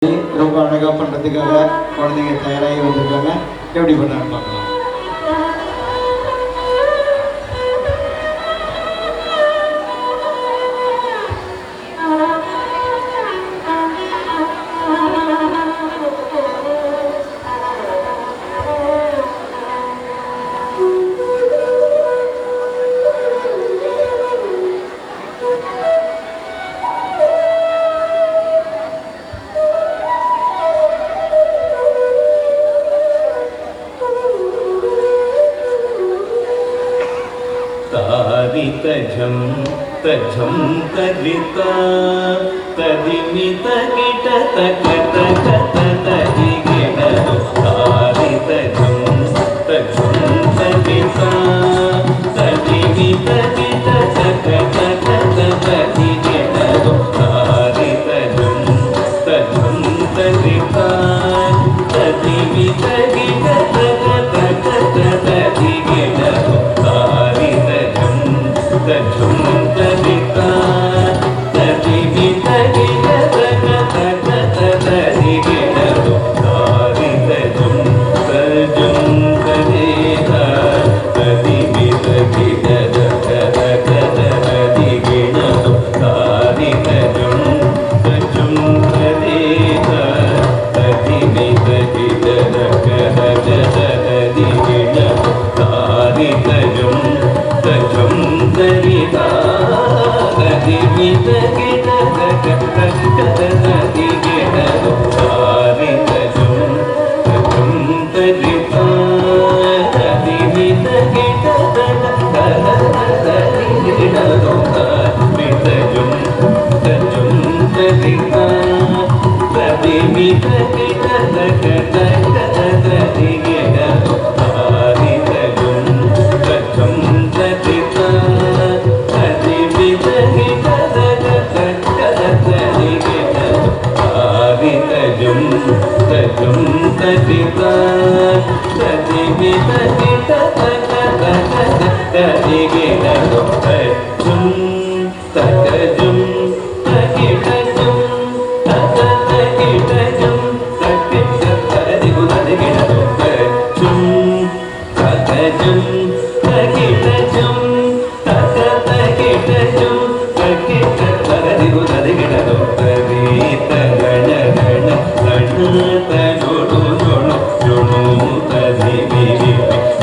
ரொம்ப அழகாக பண்ணுறதுக்காக குழந்தைங்க தயாராகி வந்திருக்காங்க. எப்படி பண்ணான்னு பார்க்கலாம். तजं तजं तरिता तदिमित गिट तक तक तदि गिट तारि तजं तजं तरिता तदिमित गिट तक तक तदि गिट तारि तजं तजं तरिता तदिमित गिट तक तक तदि गिट तारि तजं तरिता तदिमित गिट तक तक तदि गिट तारि तजं तजं तरिता तदिमित गिट तक तक तदि गिट तारि तजं तजं तरिता तदिमित गिट तक तक तदि गिट तारि तजं तजं तरिता तदिमित गिट तक तक तदि गिट तारि तजं तजं तरिता तदिमित गिट तक तक तदि गिट तारि तजं तजं तरिता तदिमित गिट तक तक तदि गिट तारि तजं तजं तरिता तदिमित गिट तक तक तदि गिट तारि तजं तजं तरिता तदिमित गिट तक तक तदि गिट तजं तजं तगिटजं तग तगिटजं तगिट तदि गुदि गिट तजं तजं तगिटजं तग तगिटजं तगिट तदि गुदि गिट तरि तगण गण गण तजोडु जोडु जोडु तदि बिबि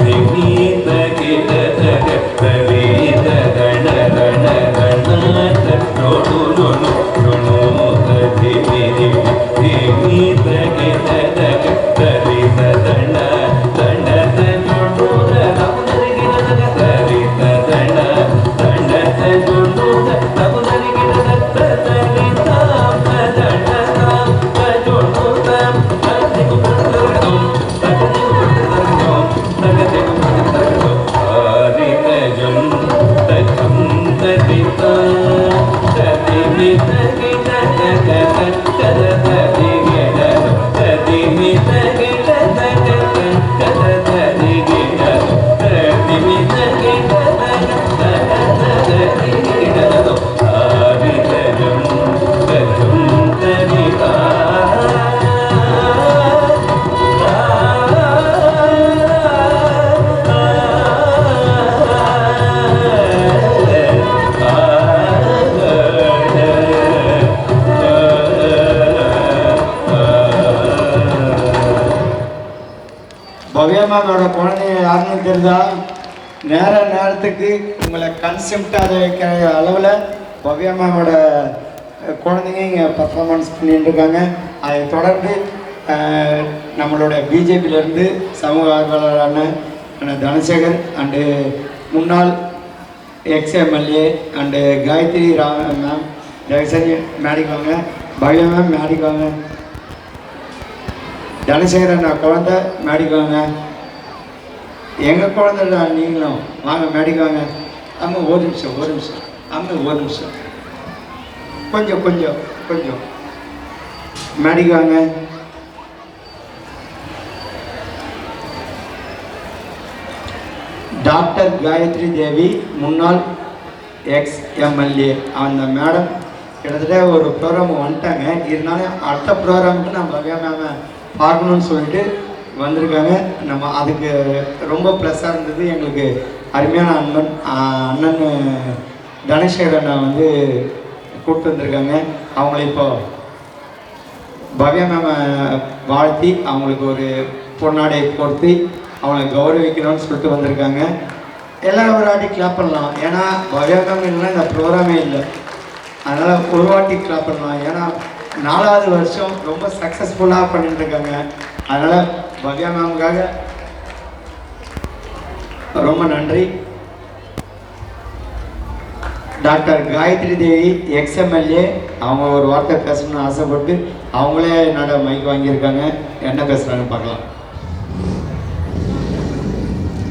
बिबि तगिट तग तरि तगण गण गण तजोडु जोडु जोडु तदि बिबि बिबि तगिट तग तरि तगण गण तजोडु तदि गिट तरि तगण गण तजोडु तदि गिट तरि ताम तगण ताम तजोडु ताम तदि गुदि तदि तदि तारि तजं तजं तरिता तदिमित गिट तक तक तदि गिट तदिमित गिट तक तक तदि गिट तदिमित गिट तक तक तदि गिट तारि तजं तजं तरिता பவ்யமாவோட குழந்தைங்க யாருன்னு தெரிஞ்சா நேரத்துக்கு உங்களை கன்செப்டாக வைக்கிற அளவில் பவ்யமாவோட குழந்தைங்க இங்கே பர்ஃபார்மன்ஸ் பண்ணிட்டு இருக்காங்க. அதை தொடர்ந்து நம்மளோட பிஜேபியிலேருந்து சமூக ஆர்வலரான தனசேகர் அண்டு முன்னாள் எக்ஸ்எம்எல்ஏ அண்டு காயத்ரி மேம் தயவுசெய்து மேடிக்கு வாங்க. பவ்யா மேம் மேடிக்கு வாங்க. தனசேகரன் நான் குழந்தை மேடிக்கு வாங்க. எங்கள் குழந்தை நீங்களும் வாங்க மேடிக்கு வாங்க. அம்மா ஒரு நிமிஷம் அம்மா ஒரு நிமிஷம் கொஞ்சம் கொஞ்சம் கொஞ்சம் மேடிக்கு வாங்க. டாக்டர் காயத்ரி தேவி முன்னாள் எக்ஸ்எம்எல்ஏ அந்த மேடம் கிட்டத்தட்ட ஒரு ப்ரோக்ராம் வந்துட்டாங்க. இருந்தாலும் அடுத்த ப்ரோக்ராமுக்கு நான் பவ்யா மேமை பார்க்கணுன்னு சொல்லிட்டு வந்திருக்காங்க. நம்ம அதுக்கு ரொம்ப ப்ளஸ்ஸாக இருந்தது. எங்களுக்கு அருமையான அண்ணன் தனசேகர் வந்து கூப்பிட்டு வந்திருக்காங்க. அவங்கள இப்போ பவ்யா மேமை வாழ்த்தி அவங்களுக்கு ஒரு பொன்னாடை கொடுத்து அவங்களை கௌரவிக்கணும்னு சொல்லிட்டு வந்திருக்காங்க. எல்லோரும் ஒரு வாட்டி கிளாப் பண்ணலாம். ஏன்னா பவ்யா மேம் இல்லைன்னா இந்த ப்ரோக்ராமே இல்லை. அதனால் ஒரு வாட்டி கிளாப் பண்ணலாம். ஏன்னா 4வது வருஷம் ரொம்ப சக்ஸஸ்ஃபுல்லாக பண்ணிட்டுருக்காங்க. அதனால் பவ்யா மேமுக்காக ரொம்ப நன்றி. டாக்டர் காயத்ரி தேவி எக்ஸ்எம்எல்ஏ அவங்க ஒரு வார்த்தை பேசணும்னு ஆசைப்பட்டு அவங்களே என்னோட மைக் வாங்கியிருக்காங்க. என்ன பேசுகிறாங்கன்னு பார்க்கலாம்.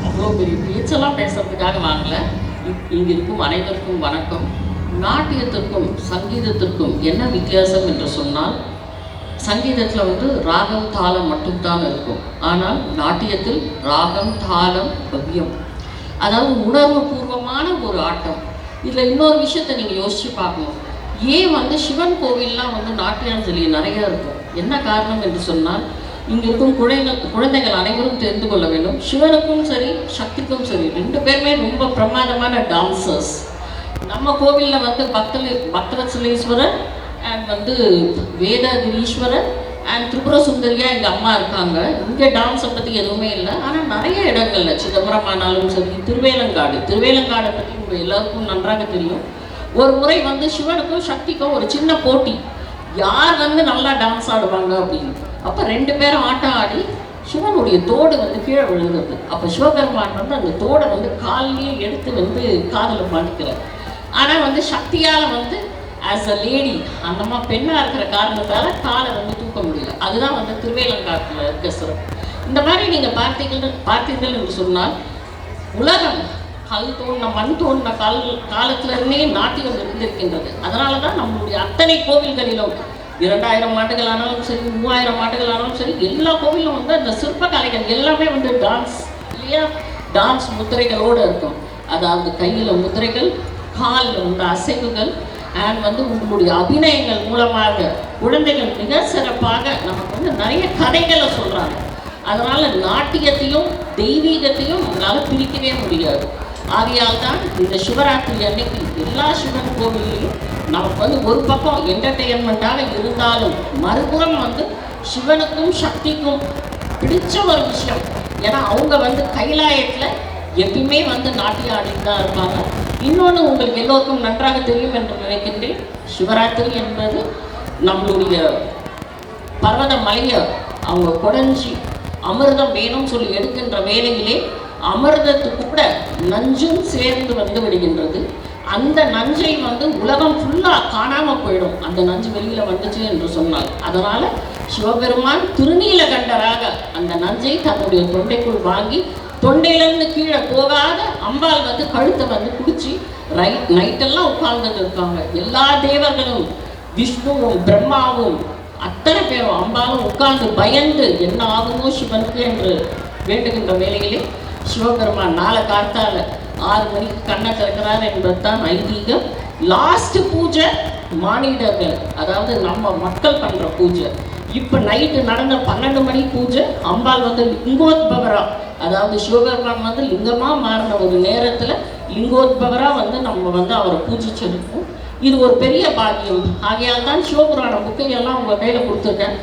அவ்வளோ பெரிய பேச்செல்லாம் பேசுறதுக்காக வாங்கல. இங்கே இருக்கும் அனைவருக்கும் வணக்கம். நாட்டியத்திற்கும் சங்கீதத்திற்கும் என்ன வித்தியாசம் என்று சொன்னால், சங்கீதத்தில் ராகம் தாளம் மட்டும்தான் இருக்கும். ஆனால் நாட்டியத்தில் ராகம் தாளம் பவ்யம், அதாவது உணர்வு பூர்வமான ஒரு ஆட்டம். இதில் இன்னொரு விஷயத்தை நீங்கள் யோசிச்சு பார்க்கணும். ஏன் சிவன் கோவில்லாம் நாட்டியாஞ்சலி நிறைய இருக்கும். என்ன காரணம் என்று சொன்னால், இங்கே இருக்கும் குழந்தைகள் அனைவரும் தெரிந்து கொள்ள வேண்டும். சிவனுக்கும் சரி சக்திக்கும் சரி 2 பேருமே ரொம்ப பிரமாதமான டான்சர்ஸ். நம்ம கோவிலில் பக்தவத்சலேஸ்வரர் அண்ட் வேதகிரீஸ்வரர் அண்ட் திரிபுர சுந்தரியா எங்கள் அம்மா இருக்காங்க. இங்கே டான்ஸை பற்றி எதுவுமே இல்லை. ஆனால் நிறைய இடங்கள்ல சிதம்பரம் ஆனாலும் சரி, திருவேலங்காடை பற்றி உங்கள் எல்லாருக்கும் நன்றாக தெரியும். ஒரு முறை சிவனுக்கும் சக்திக்கும் ஒரு சின்ன போட்டி, யார் நல்லா டான்ஸ் ஆடுவாங்க அப்படின்னு. அப்போ 2 பேரும் ஆட்டம் ஆடி சிவனுடைய தோடு கீழே விழுந்தது. அப்போ சிவபெருமான் அந்த தோடை காலையே எடுத்து காதில் மாட்டிக்கிறார். ஆனால் சக்தியால் ஆஸ் அ லேடி அந்தம்மா பெண்ணாக இருக்கிற காரணத்தால் காலை தூக்க முடியல. அதுதான் திருவேலங்காட்டில் இருக்க சிறப்பு. இந்த மாதிரி நீங்கள் பார்த்தீர்கள் என்று சொன்னால், உலகம் கல் தோண்டின மண் தோண்டின காலத்திலிருந்தே நாட்டியம் இருந்திருக்கின்றது. அதனால தான் நம்மளுடைய அத்தனை கோவில்களிலும் 2000 ஆண்டுகள் ஆனாலும் சரி, 3000 ஆண்டுகள் ஆனாலும் சரி, எல்லா கோவிலும் அந்த சிற்ப கலைகள் எல்லாமே டான்ஸ் இல்லையா, டான்ஸ் முத்திரைகளோடு இருக்கும். அதாவது கையில் முத்திரைகள், காலில் அசைவுகள் அண்ட் உங்களுடைய அபிநயங்கள் மூலமாக குழந்தைகள் மிக சிறப்பாக நமக்கு நிறைய கதைகளை சொல்கிறாங்க. அதனால் நாட்டியத்தையும் தெய்வீகத்தையும் நம்மளால் பிரிக்கவே முடியாது. ஆகையால் தான் இந்த சிவராத்திரி அன்னைக்கு எல்லா சிவன் கோவிலையும் நமக்கு ஒரு பக்கம் என்டர்டெயின்மெண்ட்டாக இருந்தாலும், மறுபுறம் சிவனுக்கும் சக்திக்கும் பிடிச்ச ஒரு விஷயம். ஏன்னா அவங்க கைலாயத்தில் எப்பயுமே நாட்டியம் ஆடிட்டு தான் இருப்பாங்க. இன்னொன்று உங்களுக்கு எல்லோருக்கும் நன்றாக தெரியும் என்று நினைக்கின்றேன். சிவராத்திரி என்பது நம்மளுடைய பர்வத மலையை அவங்க குடைஞ்சி அமிர்தம் வேணும்னு சொல்லி எடுக்கின்ற வேலையிலே அமிர்தத்துக்கு கூட நஞ்சும் சேர்ந்து விடுகின்றது. அந்த நஞ்சை உலகம் ஃபுல்லாக காணாமல் போயிடும், அந்த நஞ்சு வெளியில் வந்துச்சு என்று சொன்னால். அதனால் சிவபெருமான் திருநீலகண்டராக அந்த நஞ்சை தன்னுடைய தொண்டைக்குள் வாங்கி, தொண்டையிலேருந்து கீழே போகாத அம்பாள் கழுத்தை குடிச்சு நைட்டெல்லாம் உட்கார்ந்துட்டு இருக்காங்க. எல்லா தேவர்களும், விஷ்ணுவும் பிரம்மாவும் அத்தனை பேரும் அம்பாலும் உட்கார்ந்து பயந்து என்ன ஆகுமோ சிவனுக்கு என்று வேண்டுகின்ற வேளையிலே சிவபெருமான் நாளை காத்தால 6 மணிக்கு கண்ணை திறக்கிறார் என்பது தான் ஐதீகம். லாஸ்ட் பூஜை மானிடர்கள், அதாவது நம்ம மக்கள் பண்ணுற பூஜை. இப்போ நைட்டு நடந்த 12 மணி பூஜை அம்பாள் லிங்கோத்பவரா, அதாவது சிவபெருமான் லிங்கமாக மாறின ஒரு நேரத்தில் லிங்கோத்பவரா நம்ம அவரை பூஜிச்சிருக்கோம். இது ஒரு பெரிய பாக்கியம். ஆகையால் தான் சிவபுராண புக்கையெல்லாம் உங்கள் கையில் கொடுத்துருக்கேன்.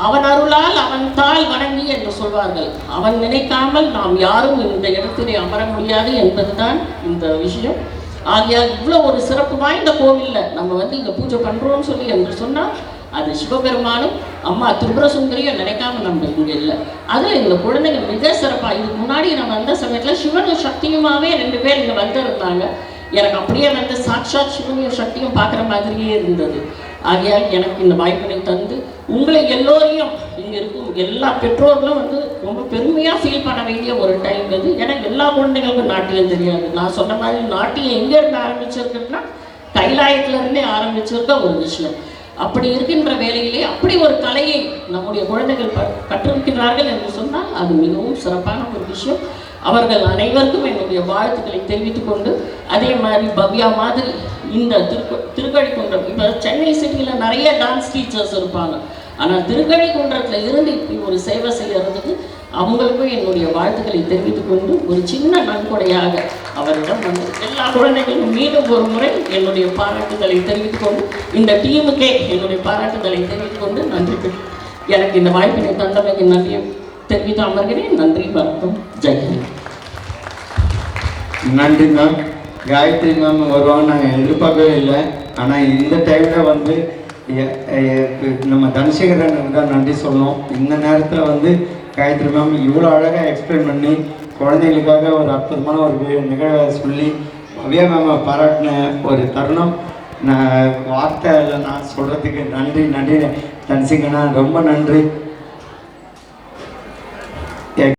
அவன் அருளால் அவன் தாள் வணங்கி என்று சொல்வார்கள். அவன் நினைக்காமல் நாம் யாரும் இந்த இடத்திலே அமர முடியாது என்பதுதான் இந்த விஷயம். ஆகையால் இவ்வளோ ஒரு சிறப்பு வாய்ந்த கோவிலில் நம்ம இங்கே பூஜை பண்ணுறோம்னு சொல்லி என்று சொன்னால், அது சிவபெருமானும் அம்மா திரிபுர சுந்தரியும் நினைக்காம நம்ம இங்கே இல்லை. அதில் இந்த குழந்தைங்க மிக சிறப்பாக, இதுக்கு முன்னாடி நம்ம வந்த சமயத்தில் சிவனும் சக்தியுமாவே 2 பேர் இங்கே வந்திருந்தாங்க. எனக்கு அப்படியே சாட்சாத் சிவனையும் சக்தியும் பார்க்குற மாதிரியே இருந்தது. ஆகையால் எனக்கு இந்த வாய்ப்பினை தந்து உங்களை எல்லோரையும், இங்கே இருக்கும் எல்லா பெற்றோர்களும் ரொம்ப பெருமையாக ஃபீல் பண்ண வேண்டிய ஒரு டைம் இது. ஏன்னா எல்லா குழந்தைங்களுக்கும் நாட்டியம் தெரியாது. நான் சொன்ன மாதிரி நாட்டியம் எங்கேருந்து ஆரம்பிச்சிருக்குன்னா கைலாயத்திலிருந்தே ஆரம்பிச்சிருக்க ஒரு விஷயம். அப்படி இருக்கின்ற வேளையிலே அப்படி ஒரு கலையை நம்முடைய குழந்தைகள் கற்றிருக்கிறார்கள் என்று சொன்னால் அது மிகவும் சிறப்பான ஒரு விஷயம். அவர்கள் அனைவருக்கும் என்னுடைய வாழ்த்துக்களை தெரிவித்துக் கொண்டு, அதே மாதிரி பவ்யா மாதிரி இந்த திருக்கழிக்குன்றம், இப்போ சென்னை சிட்டியில் நிறைய டான்ஸ் டீச்சர்ஸ் இருப்பாங்க, ஆனால் திருக்கழிக்குன்றத்தில் இருந்து இப்படி ஒரு சேவை செய்யறதுக்கு அவங்களுக்கும் என்னுடைய வாழ்த்துக்களை தெரிவித்துக் கொண்டு ஒரு சின்ன நன்கொடையாக அவரிடம் வந்து எல்லா குழந்தைகளும் மீண்டும் ஒரு முறை என்னுடைய பாராட்டுதலை தெரிவித்துக் கொண்டு இந்த டீமுக்கே என்னுடைய பாராட்டுதலை தெரிவித்துக் கொண்டு நன்றி. எனக்கு இந்த வாய்ப்பினை தந்தமைக்கு நன்றியை தெரிவித்து அமர்கிறேன். நன்றி, வணக்கம், ஜெயஹிந்த். நன்றி மேம். காயத்ரி மேம் வருவாங்க நாங்கள் எதிர்பார்க்கவே இல்லை. ஆனால் இந்த டைமில் வந்து நம்ம தனசேகரனுக்கு தான் நன்றி சொல்லணும். இந்த நேரத்தில் வந்து காயத்ரி மேம் இவ்வளோ அழகாக எக்ஸ்பிளைன் பண்ணி குழந்தைங்களுக்காக ஒரு அற்புதமான ஒரு நிகழ்வை சொல்லி பவ்யா மேமை பாராட்டின ஒரு தருணம் நான் வார்த்தை நான் சொல்கிறதுக்கு நன்றி தனசேகரனா, ரொம்ப நன்றி.